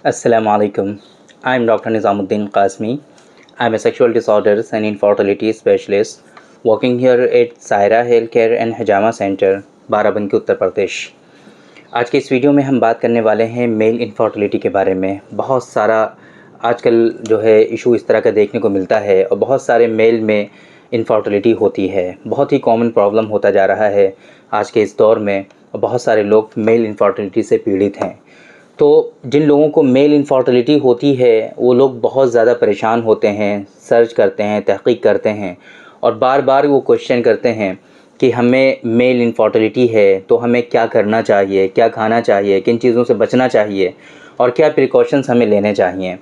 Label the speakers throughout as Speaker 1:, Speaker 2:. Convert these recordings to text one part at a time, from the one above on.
Speaker 1: Assalamu alaikum. I'm Dr. Nizamuddin Qasmi. I'm a sexual disorders and infertility specialist working here at Saira Healthcare and Hajama Center, Barabanki Uttar Pradesh. आज के इस video में हम बात करने वाले हैं मेल इनफर्टिलिटी के बारे में। बहुत सारा आजकल जो है इशू इस तरह का देखने को मिलता है और बहुत सारे मेल में इनफर्टिलिटी होती है। बहुत ही कॉमन प्रॉब्लम होता जा रहा है आज के इस दौर में और बहुत सारे लोग मेल इनफर्टिलिटी से पीड़ित हैं। तो जिन लोगों को मेल इनफर्टिलिटी होती है वो लोग बहुत ज़्यादा परेशान होते हैं, सर्च करते हैं, तहक़ीक़ करते हैं और बार बार वो क्वेश्चन करते हैं कि हमें मेल इनफर्टिलिटी है तो हमें क्या करना चाहिए, क्या खाना चाहिए, किन चीज़ों से बचना चाहिए और क्या प्रिकॉशंस हमें लेने चाहिए।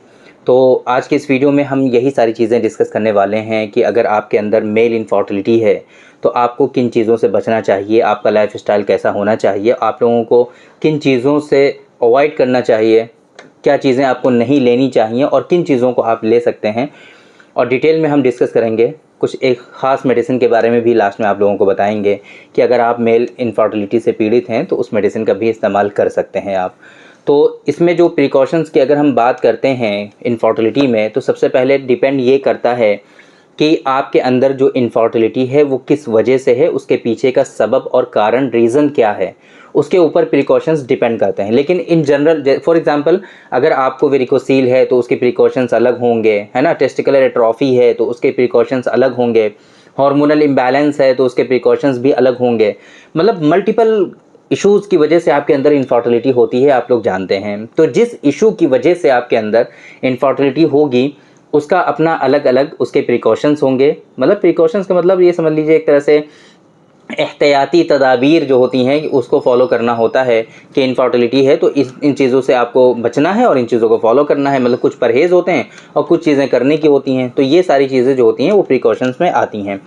Speaker 1: तो आज के इस वीडियो में हम यही सारी चीज़ें डिस्कस करने वाले हैं कि अगर आपके अंदर मेल इनफर्टिलिटी है तो आपको किन चीज़ों से बचना चाहिए, आपका लाइफ़स्टाइल कैसा होना चाहिए, आप लोगों को किन चीज़ों से अवॉइड करना चाहिए, क्या चीज़ें आपको नहीं लेनी चाहिए और किन चीज़ों को आप ले सकते हैं। और डिटेल में हम डिस्कस करेंगे। कुछ एक ख़ास मेडिसिन के बारे में भी लास्ट में आप लोगों को बताएंगे कि अगर आप मेल इनफर्टिलिटी से पीड़ित हैं तो उस मेडिसिन का भी इस्तेमाल कर सकते हैं आप। तो इसमें जो प्रिकॉशंस की अगर हम बात करते हैं इनफर्टिलिटी में, तो सबसे पहले डिपेंड ये करता है कि आपके अंदर जो इनफर्टिलिटी है वो किस वजह से है, उसके पीछे का सबब और कारण, रीज़न क्या है, उसके ऊपर प्रिकॉशंस डिपेंड करते हैं। लेकिन इन जनरल फॉर एग्जांपल अगर आपको वेरिकोसील है तो उसके प्रिकॉशंस अलग होंगे, है ना। टेस्टिकुलर एट्रोफी है तो उसके प्रिकॉशंस अलग होंगे। हार्मोनल इम्बैलेंस है तो उसके प्रिकॉशंस भी अलग होंगे। मतलब मल्टीपल इश्यूज़ की वजह से आपके अंदर इनफर्टिलिटी होती है, आप लोग जानते हैं। तो जिस इशू की वजह से आपके अंदर इनफर्टिलिटी होगी उसका अपना अलग अलग उसके प्रिकॉशंस होंगे। मतलब प्रिकॉशंस का मतलब ये समझ लीजिए एक तरह से एहतियाती तदाबीर जो होती हैं उसको फॉलो करना होता है कि इनफर्टिलिटी है तो इन चीज़ों से आपको बचना है और इन चीज़ों को फॉलो करना है। मतलब कुछ परहेज़ होते हैं और कुछ चीज़ें करने की होती हैं। तो ये सारी चीज़ें जो होती हैं वो प्रिकॉशंस में आती हैं।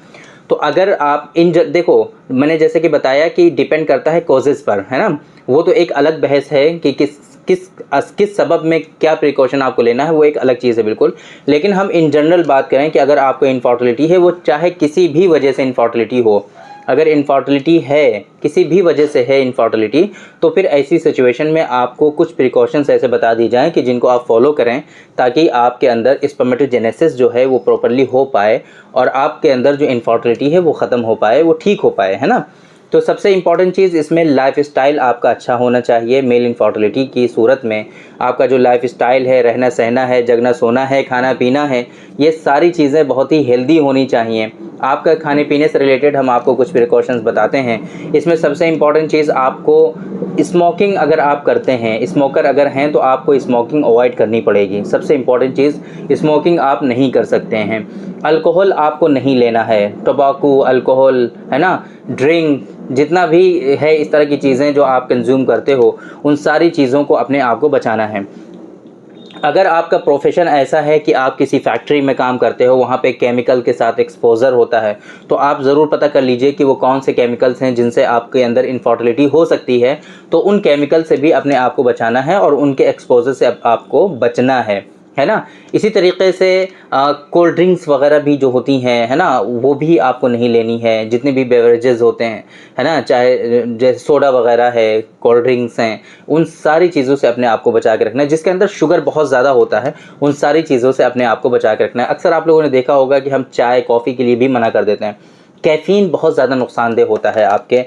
Speaker 1: तो अगर आप देखो, मैंने जैसे कि बताया कि डिपेंड करता है कॉजेज़ पर, है ना। वो तो एक अलग बहस है कि किस सबब में क्या प्रिकॉशन आपको लेना है, वो एक अलग चीज़ है बिल्कुल। लेकिन हम इन जनरल बात करें कि अगर आपको इनफर्टिलिटी है, वो चाहे किसी भी वजह से इनफर्टिलिटी हो, अगर इनफर्टिलिटी है, किसी भी वजह से है इनफर्टिलिटी, तो फिर ऐसी सिचुएशन में आपको कुछ प्रिकॉशंस ऐसे बता दी जाएं कि जिनको आप फॉलो करें ताकि आपके अंदर स्पर्मेटोजेनेसिस जो है वो प्रॉपर्ली हो पाए और आपके अंदर जो इनफर्टिलिटी है वो ख़त्म हो पाए, वो ठीक हो पाए, है ना। तो सबसे इम्पॉर्टेंट चीज़ इसमें लाइफ़स्टाइल आपका अच्छा होना चाहिए। मेल इनफर्टिलिटी की सूरत में आपका जो लाइफ़स्टाइल है, रहना सहना है, जगना सोना है, खाना पीना है, ये सारी चीज़ें बहुत ही हेल्दी होनी चाहिए। आपका खाने पीने से रिलेटेड हम आपको कुछ प्रिकॉशंस बताते हैं। इसमें सबसे इम्पॉर्टेंट चीज़, आपको स्मोकिंग अगर आप करते हैं, स्मोकर अगर हैं, तो आपको स्मोकिंग अवॉइड करनी पड़ेगी। सबसे इम्पॉर्टेंट चीज़, स्मोकिंग आप नहीं कर सकते हैं। अल्कोहल आपको नहीं लेना है, टोबाकू, अल्कोहल, है ना, ड्रिंक, जितना भी है इस तरह की चीज़ें जो आप कंज्यूम करते हो, उन सारी चीज़ों को अपने आप को बचाना है। अगर आपका प्रोफेशन ऐसा है कि आप किसी फैक्ट्री में काम करते हो, वहाँ पे केमिकल के साथ एक्सपोज़र होता है, तो आप ज़रूर पता कर लीजिए कि वो कौन से केमिकल्स हैं जिनसे आपके अंदर इनफर्टिलिटी हो सकती है। तो उन केमिकल से भी अपने आप को बचाना है और उनके एक्सपोज़र से आपको बचना है ना। इसी तरीके से कोल्ड ड्रिंक्स वगैरह भी जो होती हैं, है ना, वो भी आपको नहीं लेनी है। जितने भी बेवरेजेस होते हैं, है ना, चाहे जैसे सोडा वगैरह है, कोल्ड ड्रिंक्स हैं, उन सारी चीज़ों से अपने आप को बचा के रखना है। जिसके अंदर शुगर बहुत ज़्यादा होता है, उन सारी चीज़ों से अपने आप को बचा के रखना है। अक्सर आप लोगों ने देखा होगा कि हम चाय कॉफ़ी के लिए भी मना कर देते हैं। कैफ़ीन बहुत ज़्यादा नुकसानदेह होता है आपके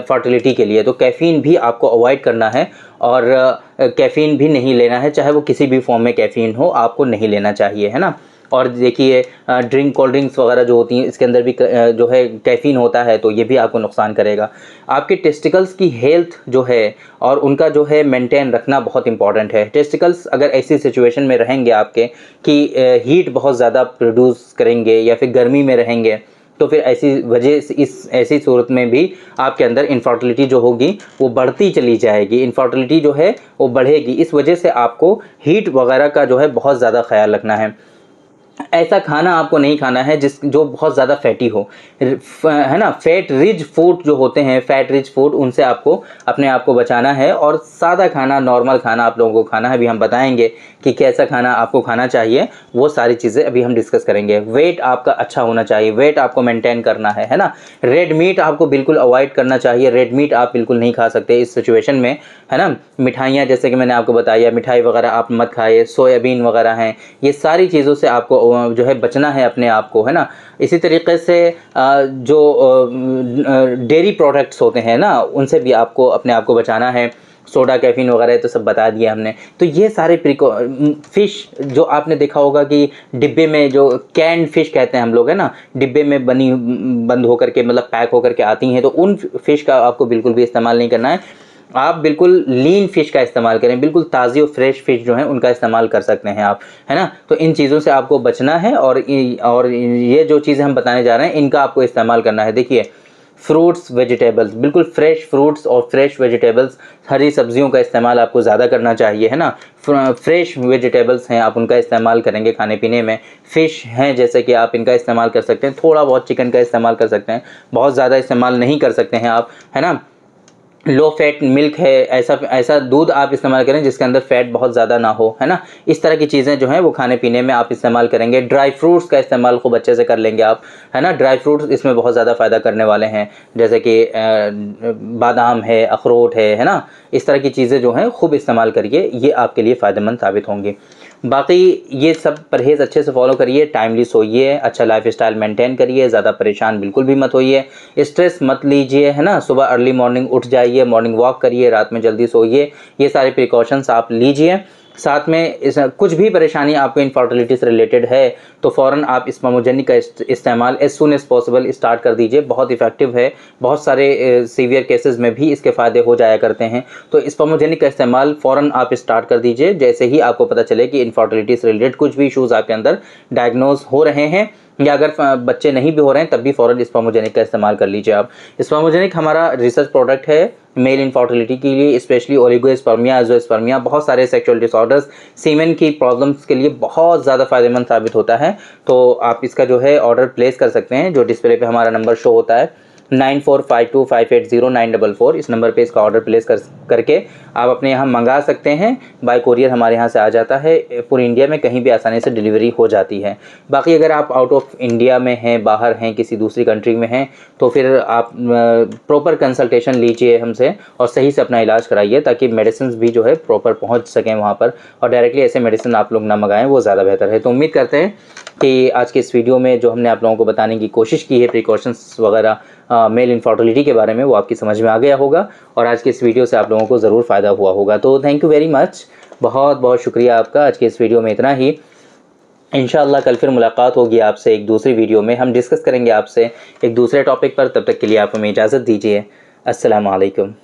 Speaker 1: फर्टिलिटी के लिए, तो कैफ़ीन भी आपको अवॉइड करना है और कैफ़ीन भी नहीं लेना है, चाहे वो किसी भी फॉर्म में कैफ़ीन हो, आपको नहीं लेना चाहिए, है ना। और देखिए कोल्ड ड्रिंक्स वगैरह जो होती हैं, इसके अंदर भी जो है कैफ़ीन होता है, तो ये भी आपको नुकसान करेगा। आपके टेस्टिकल्स की हेल्थ जो है और उनका जो है मेंटेन रखना बहुत इंपॉर्टेंट है। टेस्टिकल्स अगर ऐसी सिचुएशन में रहेंगे आपके कि हीट बहुत ज़्यादा प्रोड्यूस करेंगे या फिर गर्मी में रहेंगे, तो फिर ऐसी वजह से इस ऐसी सूरत में भी आपके अंदर इनफर्टिलिटी जो होगी वो बढ़ती चली जाएगी। इनफर्टिलिटी जो है वो बढ़ेगी। इस वजह से आपको हीट वगैरह का जो है बहुत ज़्यादा ख्याल रखना है। ऐसा खाना आपको नहीं खाना है जो बहुत ज़्यादा फैटी हो, है ना। फैट रिच फूड जो होते हैं, फैट रिच फूड, उनसे आपको अपने आप को बचाना है और सादा खाना, नॉर्मल खाना आप लोगों को खाना है। अभी हम बताएंगे कि कैसा खाना आपको खाना चाहिए, वो सारी चीज़ें अभी हम डिस्कस करेंगे। वेट आपका अच्छा होना चाहिए, वेट आपको मेंटेन करना है ना। रेड मीट आपको बिल्कुल अवॉइड करना चाहिए, रेड मीट आप बिल्कुल नहीं खा सकते इस सिचुएशन में, है ना। मिठाइयाँ, जैसे कि मैंने आपको बताया, मिठाई वगैरह आप मत खाइए, सोयाबीन वगैरह हैं, ये सारी चीज़ों से आपको जो है बचना है अपने आप को, है ना। इसी तरीके से जो डेयरी प्रोडक्ट्स होते हैं ना, उनसे भी आपको अपने आप को बचाना है। सोडा, कैफीन वगैरह तो सब बता दिया हमने। तो ये सारे फ़िश जो आपने देखा होगा कि डिब्बे में, जो कैंड फ़िश कहते हैं हम लोग, है ना, डिब्बे में बंद होकर के, मतलब पैक होकर के आती हैं, तो उन फ़िश का आपको बिल्कुल भी इस्तेमाल नहीं करना है। आप बिल्कुल लीन फ़िश का इस्तेमाल करें, बिल्कुल ताज़ी और फ्रेश फ़िश जो है उनका इस्तेमाल कर सकते हैं आप, है ना। तो इन चीज़ों से आपको बचना है और ये जो चीज़ें हम बताने जा रहे हैं, इनका आपको इस्तेमाल करना है। देखिए, फ्रूट्स, वेजिटेबल्स, बिल्कुल फ्रेश फ्रूट्स और फ्रेश वेजिटेबल्स, हरी सब्जियों का इस्तेमाल आपको ज़्यादा करना चाहिए, है ना। फ्रेश वेजिटेबल्स हैं, आप उनका इस्तेमाल करेंगे खाने पीने में। फ़िश हैं, जैसे कि आप इनका इस्तेमाल कर सकते हैं, थोड़ा बहुत चिकन का इस्तेमाल कर सकते हैं, बहुत ज़्यादा इस्तेमाल नहीं कर सकते हैं आप, है ना। लो फैट मिल्क है, ऐसा ऐसा दूध आप इस्तेमाल करें जिसके अंदर फैट बहुत ज़्यादा ना हो, है ना। इस तरह की चीज़ें जो हैं वो खाने पीने में आप इस्तेमाल करेंगे। ड्राई फ्रूट्स का इस्तेमाल खूब अच्छे से कर लेंगे आप, है ना। ड्राई फ्रूट्स इसमें बहुत ज़्यादा फ़ायदा करने वाले हैं, जैसे कि बादाम है, अखरोट है ना। इस तरह की चीज़ें जो हैं खूब इस्तेमाल करिए, ये आपके लिए फ़ायदेमंद साबित होंगी। बाकी ये सब परहेज़ अच्छे से फॉलो करिए, टाइमली सोइए, अच्छा लाइफस्टाइल मेंटेन करिए, ज़्यादा परेशान बिल्कुल भी मत होइए, स्ट्रेस मत लीजिए, है ना। सुबह अर्ली मॉर्निंग उठ जाइए, मॉर्निंग वॉक करिए, रात में जल्दी सोइए, ये सारे प्रिकॉशंस आप लीजिए। साथ में कुछ भी परेशानी आपको इनफर्टिलिटी से रिलेटेड है तो फ़ौरन आप स्पर्मोजेनिक का इस्तेमाल as soon as possible start कर दीजिए, बहुत इफ़ेक्टिव है। बहुत सारे सीवियर केसेस में भी इसके फ़ायदे हो जाया करते हैं। तो स्पर्मोजेनिक का इस्तेमाल फ़ौरन आप स्टार्ट कर दीजिए जैसे ही आपको पता चले कि इनफर्टिलिटी से रिलेटेड कुछ भी इशूज़ आपके अंदर डायग्नोज हो रहे हैं, या अगर बच्चे नहीं भी हो रहे हैं तब भी फ़ौरन स्पर्मोजेनिक का इस्तेमाल कर लीजिए आप। स्पर्मोजेनिक हमारा रिसर्च प्रोडक्ट है मेल इनफर्टिलिटी के लिए, स्पेशली ओलिगोस्पर्मिया, एज़ोस्पर्मिया, बहुत सारे सेक्सुअल डिसऑर्डर्स, सीमेन की प्रॉब्लम्स के लिए बहुत ज़्यादा फ़ायदेमंद साबित होता है। तो आप इसका जो है ऑर्डर प्लेस कर सकते हैं, जो डिस्प्ले पे हमारा नंबर शो होता है 9452580944, इस नंबर पे इसका ऑर्डर प्लेस करके आप अपने यहाँ मंगा सकते हैं। बाय कोरियर हमारे यहाँ से आ जाता है, पूरी इंडिया में कहीं भी आसानी से डिलीवरी हो जाती है। बाकी अगर आप आउट ऑफ इंडिया में हैं, बाहर हैं, किसी दूसरी कंट्री में हैं, तो फिर आप प्रॉपर कंसल्टेशन लीजिए हमसे और सही से अपना इलाज कराइए, ताकि मेडिसिन भी जो है प्रॉपर पहुँच सकें वहाँ पर, और डायरेक्टली ऐसे मेडिसिन आप लोग ना मंगाएं, वो ज़्यादा बेहतर है। तो उम्मीद करते हैं कि आज के इस वीडियो में जो हमने आप लोगों को बताने की कोशिश की है, प्रिकॉशंस वगैरह मेल इनफर्टिलिटी के बारे में, वो आपकी समझ में आ गया होगा और आज के इस वीडियो से आप लोगों को ज़रूर फ़ायदा हुआ होगा। तो थैंक यू वेरी मच, बहुत बहुत शुक्रिया आपका। आज के इस वीडियो में इतना ही। इंशाअल्लाह कल फिर मुलाकात होगी आपसे एक दूसरी वीडियो में, हम डिस्कस करेंगे आपसे एक दूसरे टॉपिक पर। तब तक के लिए आप हमें इजाज़त दीजिए। अस्सलाम वालेकुम।